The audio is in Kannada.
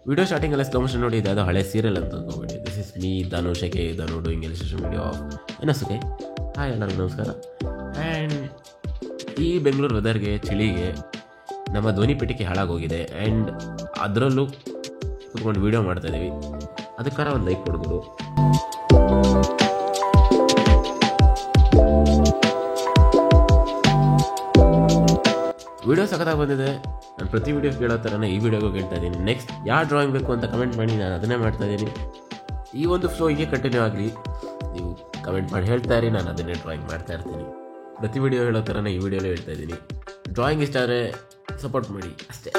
ವಿಡಿಯೋ ಸ್ಟಾರ್ಟಿಂಗಲ್ಲೇ ಸ್ಲೋ ಮೋಷನ್ ನೋಡಿ, ಇದು ಹಳೆ ಸೀರಿಯಲ್ ಅಂತ ಅಂದ್ಕೊಂಬಿಡಿ. This is me Dhanush K Dhanu doing illustration video of ಎನಸುಕೆ. ಹಾಯ್ ಎಲ್ಲರಿಗೂ ನಮಸ್ಕಾರ. ಆ್ಯಂಡ್ ಈ ಬೆಂಗಳೂರು ವೆದರ್ಗೆ, ಚಳಿಗೆ ನಮ್ಮ ಧ್ವನಿ ಪೆಟ್ಟಿಗೆ ಹಾಳಾಗೋಗಿದೆ. ಆ್ಯಂಡ್ ಅದರಲ್ಲೂ ಕೂತ್ಕೊಂಡು ವೀಡಿಯೋ ಮಾಡ್ತಾಯಿದ್ದೀವಿ. ಅದಕ್ಕಾರ ಒಂದು ಲೈಕ್ ಕೊಡ್ಬೋದು. ವಿಡಿಯೋ ಸಖತ್ತಾಗಿ ಬಂದಿದೆ. ನಾನು ಪ್ರತಿ ವೀಡಿಯೋ ಕೇಳೋ ಥರನೇ ಈ ವಿಡಿಯೋಗೂ ಕೇಳ್ತಾ ಇದ್ದೀನಿ. ನೆಕ್ಸ್ಟ್ ಯಾವ ಡ್ರಾಯಿಂಗ್ ಬೇಕು ಅಂತ ಕಮೆಂಟ್ ಮಾಡಿ, ನಾನು ಅದನ್ನೇ ಮಾಡ್ತಾ ಇದ್ದೀನಿ. ಈ ಒಂದು ಫ್ಲೋ ಹೀಗೆ ಕಂಟಿನ್ಯೂ ಆಗಲಿ. ನೀವು ಕಮೆಂಟ್ ಮಾಡಿ ಹೇಳ್ತಾ ಇರಿ, ನಾನು ಅದನ್ನೇ ಡ್ರಾಯಿಂಗ್ ಮಾಡ್ತಾ ಇರ್ತೀನಿ. ಪ್ರತಿ ವಿಡಿಯೋ ಹೇಳೋ ಥರನೇ ಈ ವಿಡಿಯೋಲೇ ಹೇಳ್ತಾ ಇದ್ದೀನಿ. ಡ್ರಾಯಿಂಗ್ ಇಷ್ಟ ಆದರೆ ಸಪೋರ್ಟ್ ಮಾಡಿ ಅಷ್ಟೇ.